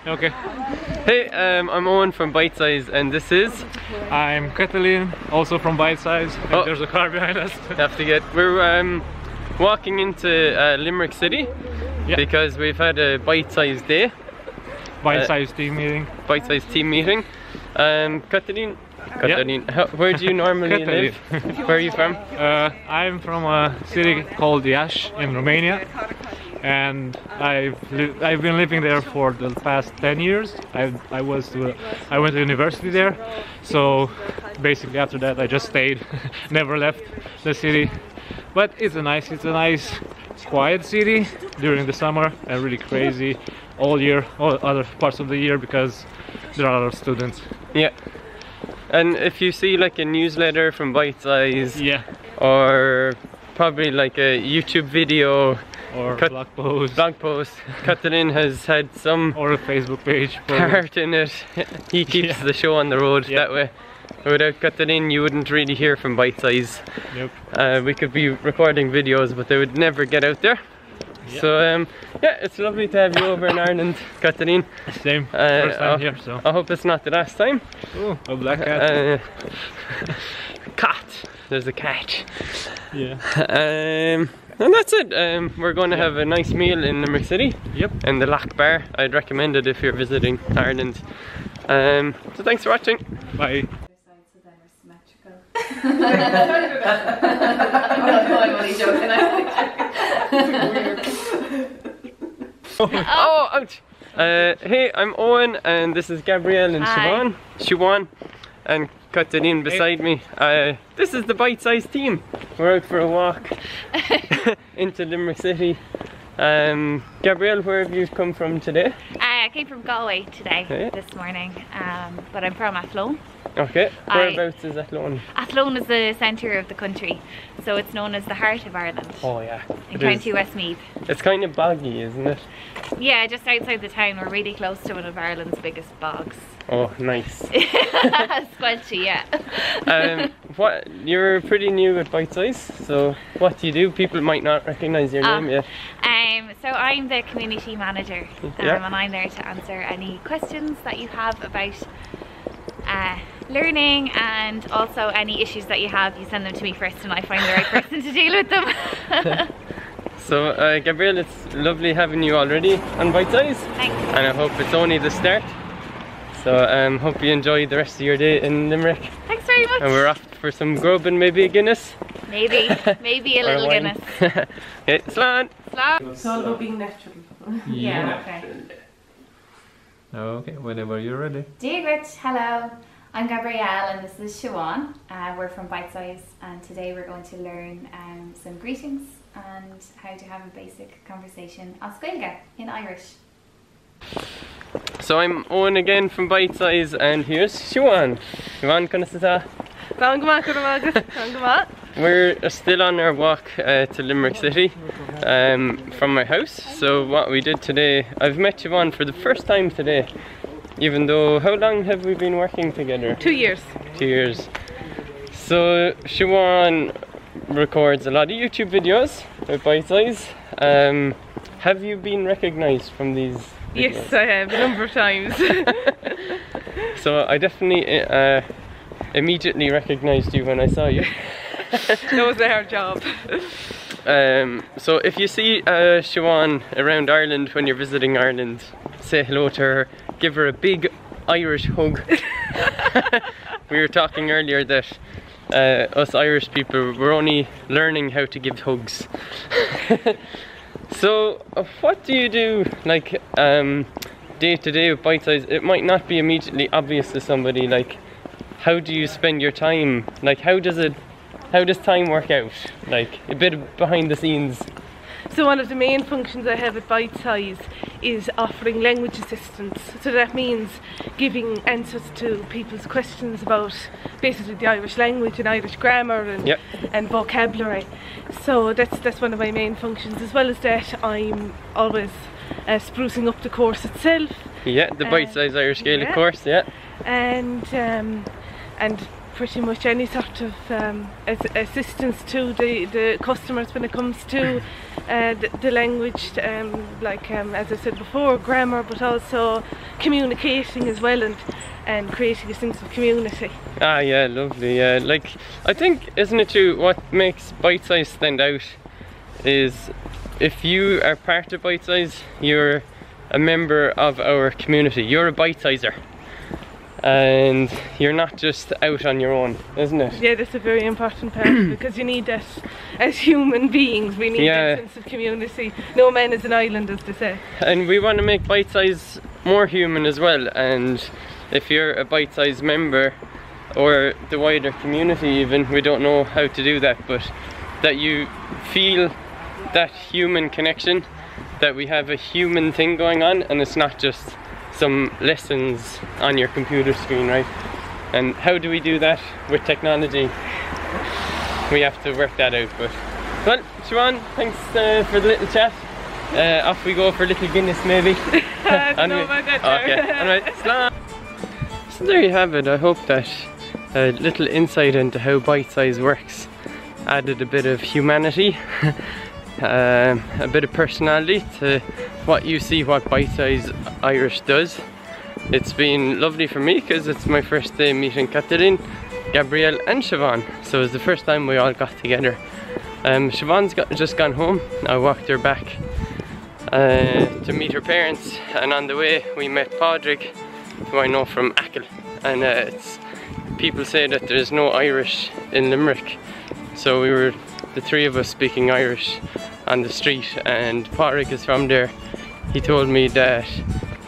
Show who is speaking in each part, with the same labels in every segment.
Speaker 1: Okay.
Speaker 2: Hey, I'm Owen from Bitsize, and this is...
Speaker 1: I'm Kathleen, also from Bitsize. Oh. There's a car behind us.
Speaker 2: We're walking into Limerick City because we've had a Bitsize day.
Speaker 1: Bitsize team meeting.
Speaker 2: Bitsize team meeting. Kathleen, where do you normally live? Where are you from?
Speaker 1: I'm from a city called Iași in Romania, and I've been living there for the past 10 years. I went to university there, so basically after that I just stayed, never left the city. But it's a nice quiet city during the summer, and really crazy all other parts of the year because there are a lot of students.
Speaker 2: Yeah. And if you see like a newsletter from Bitsize, or probably like a YouTube video
Speaker 1: or blog post,
Speaker 2: Kathleen has had some
Speaker 1: or a Facebook page
Speaker 2: part in it. He keeps the show on the road that way. Without Kathleen, you wouldn't really hear from Bitsize.
Speaker 1: Nope.
Speaker 2: We could be recording videos, but they would never get out there. So yeah, it's lovely to have you over in Ireland, Kathleen.
Speaker 1: Same, first time here, so.
Speaker 2: I hope it's not the last time.
Speaker 1: Oh, a black cat.
Speaker 2: Cat. There's a cat.
Speaker 1: Yeah.
Speaker 2: And that's it. We're going to have a nice meal in Limerick City.
Speaker 1: Yep.
Speaker 2: In the Lac Bar. I'd recommend it if you're visiting Ireland. So thanks for watching.
Speaker 1: Bye.
Speaker 3: I'm only joking.
Speaker 2: Oh, ouch! Hey, I'm Owen, and this is Gabriella and Siwon, and Kathleen beside me. This is the Bitsize team. We're out for a walk into Limerick City. Gabrielle, where have you come from today?
Speaker 4: I came from Galway today, this morning, but I'm from Athlone.
Speaker 2: Okay, whereabouts is Athlone?
Speaker 4: Athlone is the centre of the country, so it's known as the heart of Ireland.
Speaker 2: Oh yeah.
Speaker 4: In County Westmeath.
Speaker 2: It's kind of boggy, isn't it?
Speaker 4: Yeah, just outside the town. We're really close to one of Ireland's biggest bogs.
Speaker 2: Oh, nice.
Speaker 4: Squelchy, yeah.
Speaker 2: You're pretty new at Bitsize, so what do you do? People might not recognise your name yet.
Speaker 4: So I'm the community manager, and I'm there to answer any questions that you have about learning, and also any issues that you have, you send them to me first and I find the right person to deal with them.
Speaker 2: So Gabrielle, it's lovely having you already on Bitsize.
Speaker 4: Thanks.
Speaker 2: And I hope it's only the start. So hope you enjoy the rest of your day in Limerick.
Speaker 4: Thanks very much.
Speaker 2: And we're off for some grub and maybe a Guinness.
Speaker 4: Maybe a little Guinness.
Speaker 2: Okay, Slán.
Speaker 3: It's all about being natural.
Speaker 4: Yeah, okay.
Speaker 1: Okay, whenever you're ready.
Speaker 4: David, hello. I'm Gabrielle and this is Siwon. We're from Bitsize, and today we're going to learn some greetings and how to have a basic conversation as Gaeilge in Irish.
Speaker 2: So I'm Owen again from Bitsize, and here's Siwon. Siwon, kunna We're still on our walk to Limerick City from my house. So what we did today, I've met Siwon for the first time today. Even though, how long have we been working together?
Speaker 3: 2 years.
Speaker 2: 2 years. So Siwon records a lot of YouTube videos with Bitsize. Have you been recognised from these videos?
Speaker 3: Yes, I have, a number of times.
Speaker 2: So I definitely immediately recognised you when I saw you.
Speaker 3: That was our job.
Speaker 2: So if you see Siwon around Ireland when you're visiting Ireland, say hello to her, give her a big Irish hug. We were talking earlier that us Irish people, we're only learning how to give hugs. So what do you do like day to day with Bitsize? It might not be immediately obvious to somebody, like how do you spend your time? Like how does time work out? Like a bit of behind the scenes.
Speaker 3: So one of the main functions I have at Bitsize is offering language assistance. So that means giving answers to people's questions about basically the Irish language and Irish grammar and vocabulary. So that's one of my main functions. As well as that, I'm always sprucing up the course itself.
Speaker 2: Yeah, the Bitsize Irish Gaelic course,
Speaker 3: and pretty much any sort of assistance to the customers when it comes to the language, like as I said before, grammar, but also communicating as well, and creating a sense of community.
Speaker 2: Ah, yeah, lovely. Yeah, like I think, isn't it true, what makes Bitsize stand out is if you are part of Bitsize, you're a member of our community. You're a Bitsizer, and you're not just out on your own, isn't it?
Speaker 3: Yeah, that's a very important part, because you need that as human beings. We need that sense of community. No man is an island, as they say. And
Speaker 2: we want to make Bitsize more human as well, and if you're a Bitsize member, or the wider community even, we don't know how to do that, but that you feel that human connection, that we have a human thing going on, and it's not just some lessons on your computer screen, right? And how do we do that with technology? We have to work that out. But well, Siwon, thanks for the little chat. Off we go for a little Guinness maybe.
Speaker 3: No,
Speaker 2: okay, alright, so there you have it. I hope that a little insight into how Bitsize works added a bit of humanity, a bit of personality to what you see what Bitsize Irish does. It's been lovely for me because it's my first day meeting Kathleen, Gabriella and Siwon, so it's the first time we all got together. Siobhan's just gone home. I walked her back to meet her parents, and on the way we met Padraig, who I know from Achill, and people say that there's no Irish in Limerick, so we were the three of us speaking Irish on the street, and Padraig is from there. He told me that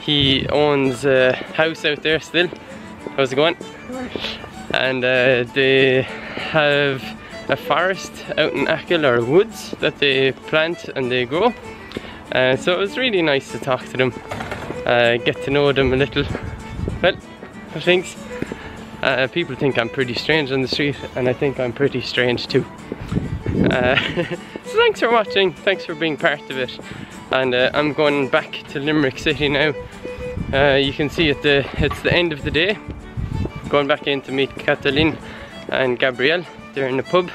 Speaker 2: he owns a house out there still. How's it going? And they have a forest out in Achill, or woods, that they plant and they grow. So it was really nice to talk to them, get to know them a little. Well, thanks. People think I'm pretty strange on the street, and I think I'm pretty strange too. So thanks for watching, thanks for being part of it, and I'm going back to Limerick City now. You can see it's the end of the day. Going back in to meet Kathleen and Gabrielle. They're in the pub,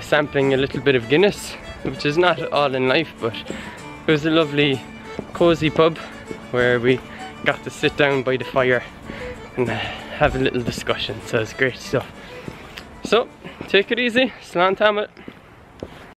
Speaker 2: sampling a little bit of Guinness, which is not all in life, but it was a lovely cozy pub where we got to sit down by the fire and have a little discussion, so it's great stuff. So take it easy, slán tamát.